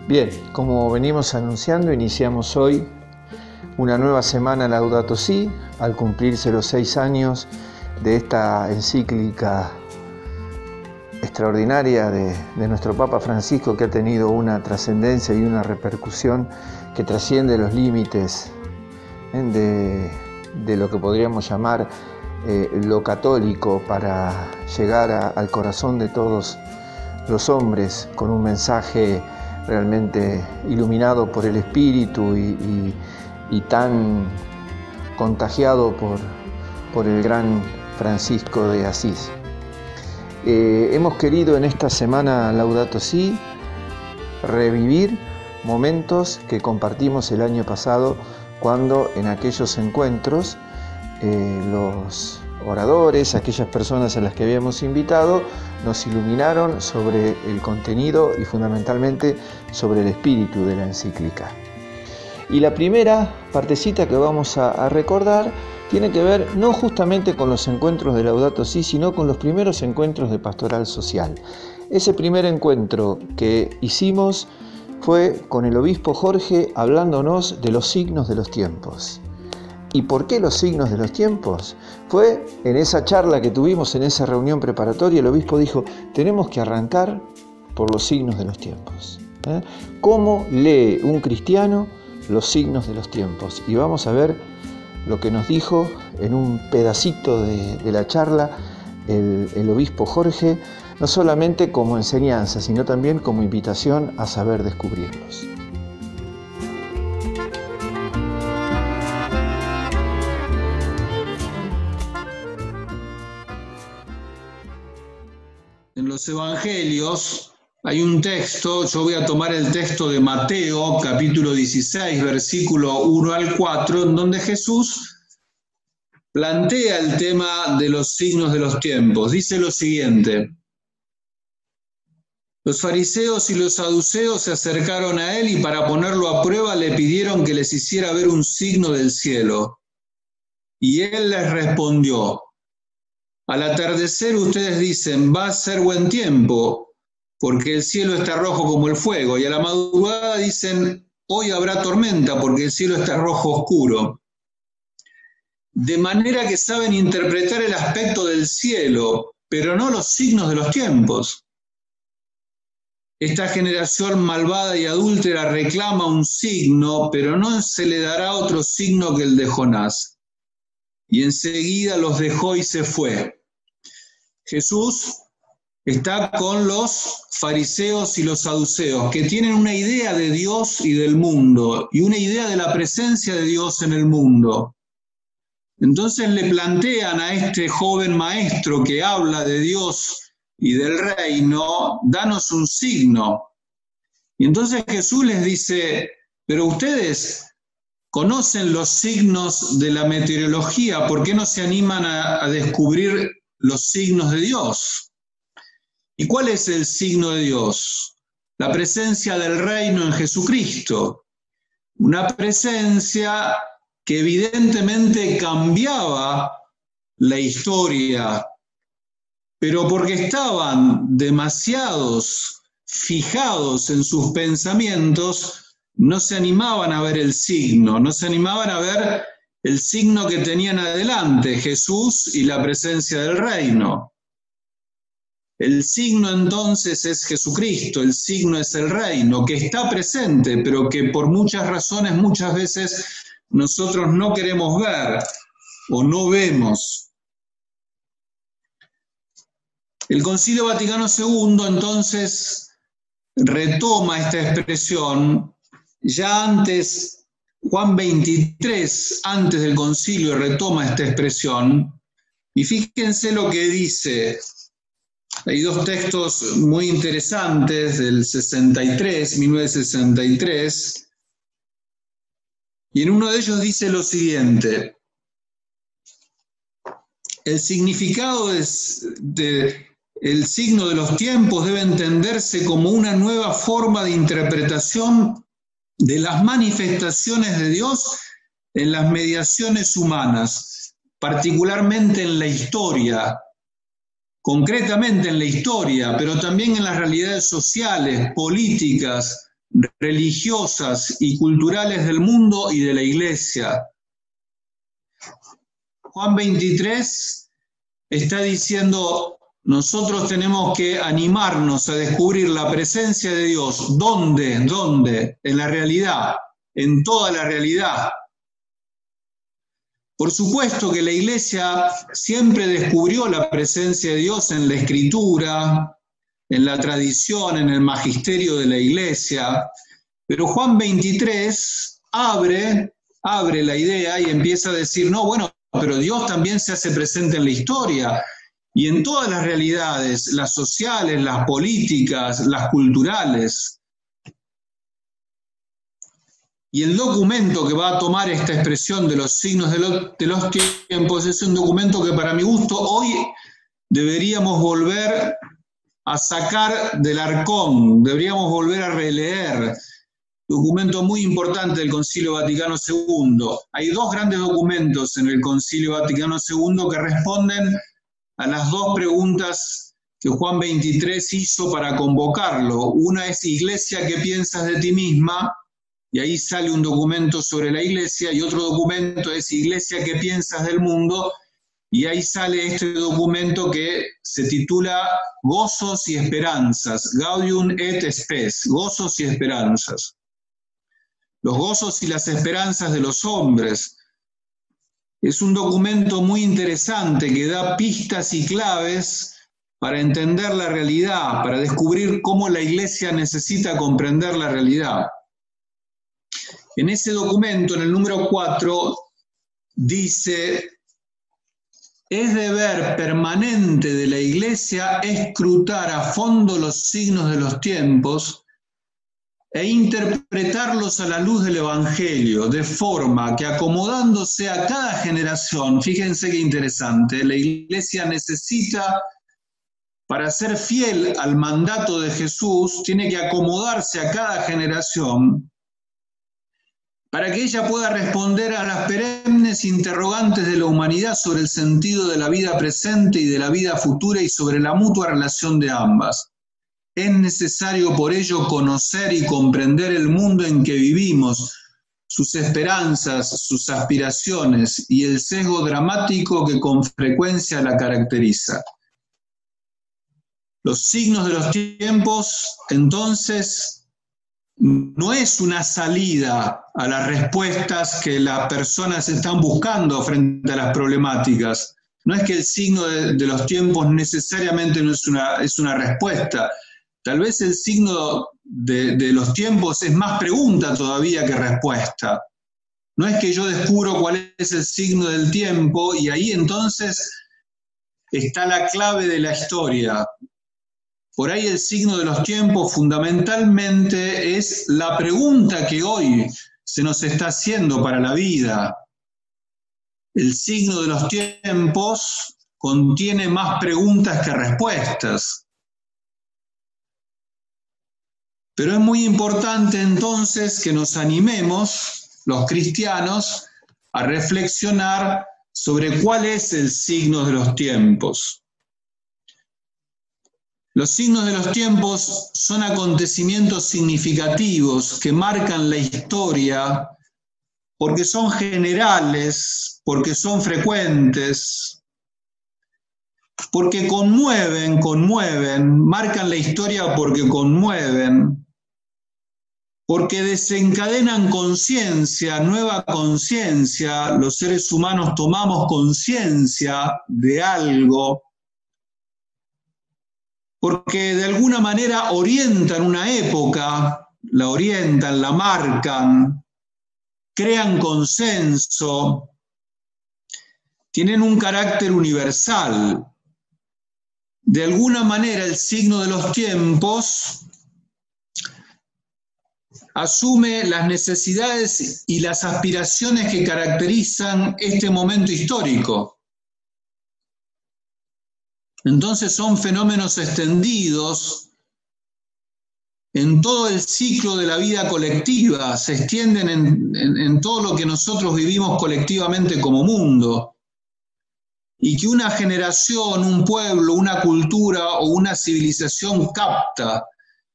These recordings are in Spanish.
Bien, como venimos anunciando, iniciamos hoy una nueva semana Laudato Si, al cumplirse los 6 años de esta encíclica extraordinaria de nuestro Papa Francisco, que ha tenido una trascendencia y una repercusión que trasciende los límites de lo que podríamos llamar lo católico, para llegar al corazón de todos los hombres con un mensaje realmente iluminado por el Espíritu y tan contagiado por el gran Francisco de Asís. Hemos querido en esta semana Laudato Si revivir momentos que compartimos el año pasado, cuando en aquellos encuentros los oradores, aquellas personas a las que habíamos invitado, nos iluminaron sobre el contenido y fundamentalmente sobre el espíritu de la encíclica. Y la primera partecita que vamos a recordar tiene que ver no justamente con los encuentros de Laudato Si, sino con los primeros encuentros de pastoral social. Ese primer encuentro que hicimos fue con el obispo Jorge, hablándonos de los signos de los tiempos. ¿Y por qué los signos de los tiempos? Fue en esa charla que tuvimos, en esa reunión preparatoria, el obispo dijo: tenemos que arrancar por los signos de los tiempos. ¿Cómo lee un cristiano los signos de los tiempos? Y vamos a ver lo que nos dijo en un pedacito de la charla el obispo Jorge, no solamente como enseñanza, sino también como invitación a saber descubrirlos. En los Evangelios hay un texto, yo voy a tomar el texto de Mateo, capítulo 16, versículo 1 al 4, en donde Jesús plantea el tema de los signos de los tiempos. Dice lo siguiente: los fariseos y los saduceos se acercaron a él y para ponerlo a prueba le pidieron que les hiciera ver un signo del cielo. Y él les respondió: al atardecer ustedes dicen, va a ser buen tiempo, porque el cielo está rojo como el fuego, y a la madrugada dicen, hoy habrá tormenta, porque el cielo está rojo oscuro. De manera que saben interpretar el aspecto del cielo, pero no los signos de los tiempos. Esta generación malvada y adúltera reclama un signo, pero no se le dará otro signo que el de Jonás. Y enseguida los dejó y se fue. Jesús está con los fariseos y los saduceos, que tienen una idea de Dios y del mundo, y una idea de la presencia de Dios en el mundo. Entonces le plantean a este joven maestro que habla de Dios y del reino, danos un signo. Y entonces Jesús les dice, pero ustedes conocen los signos de la meteorología, ¿por qué no se animan a descubrir los signos de Dios? ¿Y cuál es el signo de Dios? La presencia del reino en Jesucristo. Una presencia que evidentemente cambiaba la historia, pero porque estaban demasiados fijados en sus pensamientos, no se animaban a ver el signo, no se animaban a ver el signo que tenían adelante, Jesús y la presencia del reino. El signo entonces es Jesucristo, el signo es el reino, que está presente, pero que por muchas razones muchas veces nosotros no queremos ver o no vemos. El Concilio Vaticano II entonces retoma esta expresión. Ya antes, Juan 23, antes del concilio, retoma esta expresión. Y fíjense lo que dice. Hay dos textos muy interesantes del 63, 1963. Y en uno de ellos dice lo siguiente: el significado del signo de los tiempos debe entenderse como una nueva forma de interpretación de las manifestaciones de Dios en las mediaciones humanas, particularmente en la historia, concretamente en la historia, pero también en las realidades sociales, políticas, religiosas y culturales del mundo y de la Iglesia. Juan 23 está diciendo, nosotros tenemos que animarnos a descubrir la presencia de Dios. ¿Dónde? ¿Dónde? En la realidad, en toda la realidad. Por supuesto que la Iglesia siempre descubrió la presencia de Dios en la Escritura, en la tradición, en el magisterio de la Iglesia, pero Juan 23 abre la idea y empieza a decir, no, bueno, pero Dios también se hace presente en la historia y en todas las realidades, las sociales, las políticas, las culturales. Y el documento que va a tomar esta expresión de los signos de los tiempos es un documento que para mi gusto hoy deberíamos volver a sacar del arcón, deberíamos volver a releer. Documento muy importante del Concilio Vaticano II. Hay dos grandes documentos en el Concilio Vaticano II que responden a las dos preguntas que Juan 23 hizo para convocarlo. Una es Iglesia, ¿qué piensas de ti misma? Y ahí sale un documento sobre la Iglesia, y otro documento es Iglesia, ¿qué piensas del mundo? Y ahí sale este documento que se titula Gozos y Esperanzas, Gaudium et Spes, Gozos y Esperanzas. Los gozos y las esperanzas de los hombres. Es un documento muy interesante que da pistas y claves para entender la realidad, para descubrir cómo la Iglesia necesita comprender la realidad. En ese documento, en el número 4, dice, es deber permanente de la Iglesia escrutar a fondo los signos de los tiempos e interpretarlos a la luz del Evangelio, de forma que acomodándose a cada generación, fíjense qué interesante, la Iglesia necesita, para ser fiel al mandato de Jesús, tiene que acomodarse a cada generación, para que ella pueda responder a las perennes interrogantes de la humanidad sobre el sentido de la vida presente y de la vida futura y sobre la mutua relación de ambas. Es necesario por ello conocer y comprender el mundo en que vivimos, sus esperanzas, sus aspiraciones y el sesgo dramático que con frecuencia la caracteriza. Los signos de los tiempos, entonces, no es una salida a las respuestas que las personas están buscando frente a las problemáticas. No es que el signo de los tiempos necesariamente no es una respuesta. Tal vez el signo de los tiempos es más pregunta todavía que respuesta. No es que yo descubro cuál es el signo del tiempo y ahí entonces está la clave de la historia. Por ahí el signo de los tiempos fundamentalmente es la pregunta que hoy se nos está haciendo para la vida. El signo de los tiempos contiene más preguntas que respuestas. Pero es muy importante entonces que nos animemos, los cristianos, a reflexionar sobre cuál es el signo de los tiempos. Los signos de los tiempos son acontecimientos significativos que marcan la historia porque son generales, porque son frecuentes, porque conmueven, marcan la historia porque conmueven, porque desencadenan conciencia, nueva conciencia, los seres humanos tomamos conciencia de algo, porque de alguna manera orientan una época, la orientan, la marcan, crean consenso, tienen un carácter universal. De alguna manera el signo de los tiempos asume las necesidades y las aspiraciones que caracterizan este momento histórico. Entonces son fenómenos extendidos en todo el ciclo de la vida colectiva, se extienden en todo lo que nosotros vivimos colectivamente como mundo. Y que una generación, un pueblo, una cultura o una civilización capta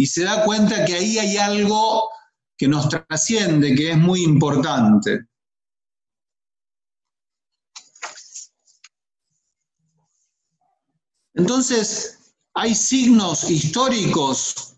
y se da cuenta que ahí hay algo que nos trasciende, que es muy importante. Entonces, hay signos históricos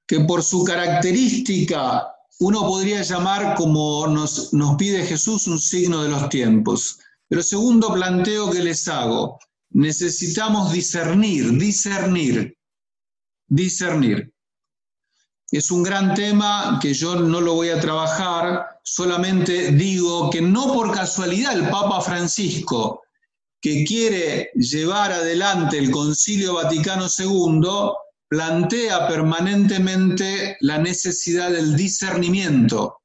que por su característica uno podría llamar, como nos pide Jesús, un signo de los tiempos. Pero segundo planteo que les hago, necesitamos discernir. Es un gran tema que yo no lo voy a trabajar, solamente digo que no por casualidad el Papa Francisco, que quiere llevar adelante el Concilio Vaticano II, plantea permanentemente la necesidad del discernimiento.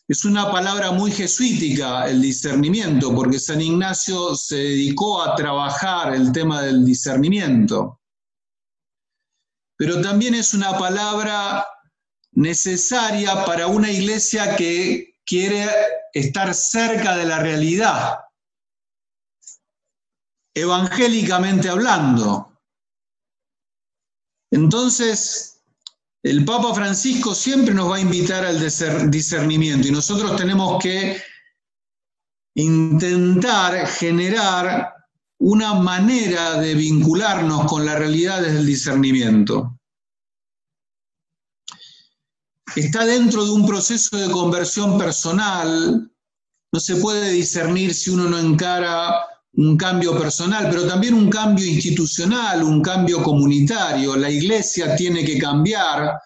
Es una palabra muy jesuítica, el discernimiento, porque San Ignacio se dedicó a trabajar el tema del discernimiento. Pero también es una palabra necesaria para una iglesia que quiere estar cerca de la realidad, evangélicamente hablando. Entonces, el Papa Francisco siempre nos va a invitar al discernimiento y nosotros tenemos que intentar generar una manera de vincularnos con la realidad desde el discernimiento. Está dentro de un proceso de conversión personal, no se puede discernir si uno no encara un cambio personal, pero también un cambio institucional, un cambio comunitario. La iglesia tiene que cambiar,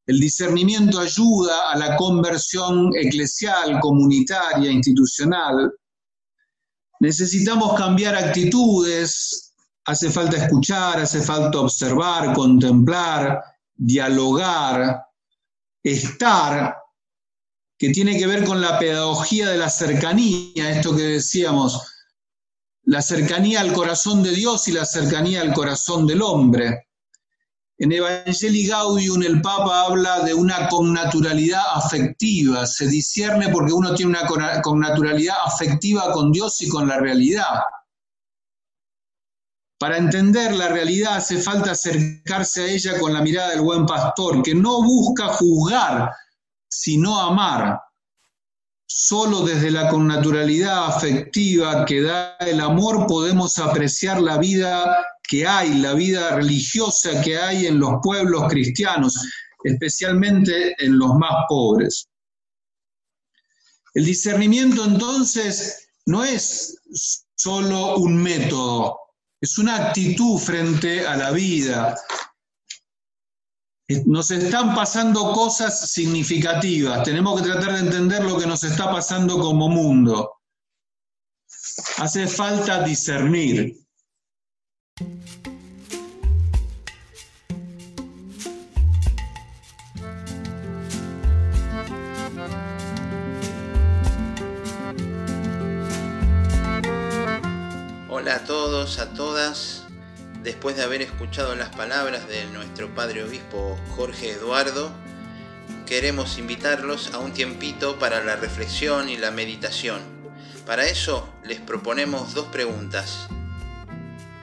el discernimiento ayuda a la conversión eclesial, comunitaria, institucional. Necesitamos cambiar actitudes, hace falta escuchar, hace falta observar, contemplar, dialogar, estar, que tiene que ver con la pedagogía de la cercanía, esto que decíamos, la cercanía al corazón de Dios y la cercanía al corazón del hombre. En Evangelii Gaudium el Papa habla de una connaturalidad afectiva, se discierne porque uno tiene una connaturalidad afectiva con Dios y con la realidad. Para entender la realidad hace falta acercarse a ella con la mirada del buen pastor, que no busca juzgar, sino amar. Solo desde la connaturalidad afectiva que da el amor podemos apreciar la vida que hay, la vida religiosa que hay en los pueblos cristianos, especialmente en los más pobres. El discernimiento entonces no es solo un método, es una actitud frente a la vida. Nos están pasando cosas significativas, tenemos que tratar de entender lo que nos está pasando como mundo. Hace falta discernir. Hola a todos, a todas. Después de haber escuchado las palabras de nuestro Padre Obispo Jorge Eduardo, queremos invitarlos a un tiempito para la reflexión y la meditación. Para eso les proponemos dos preguntas.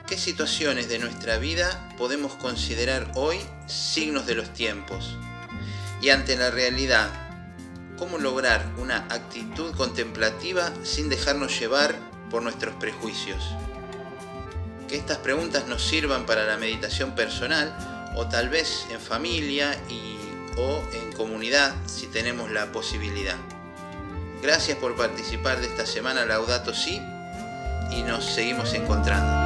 ¿Qué situaciones de nuestra vida podemos considerar hoy signos de los tiempos? Y ante la realidad, ¿cómo lograr una actitud contemplativa sin dejarnos llevar por nuestros prejuicios? Que estas preguntas nos sirvan para la meditación personal o tal vez en familia o en comunidad si tenemos la posibilidad. Gracias por participar de esta semana Laudato Si y nos seguimos encontrando.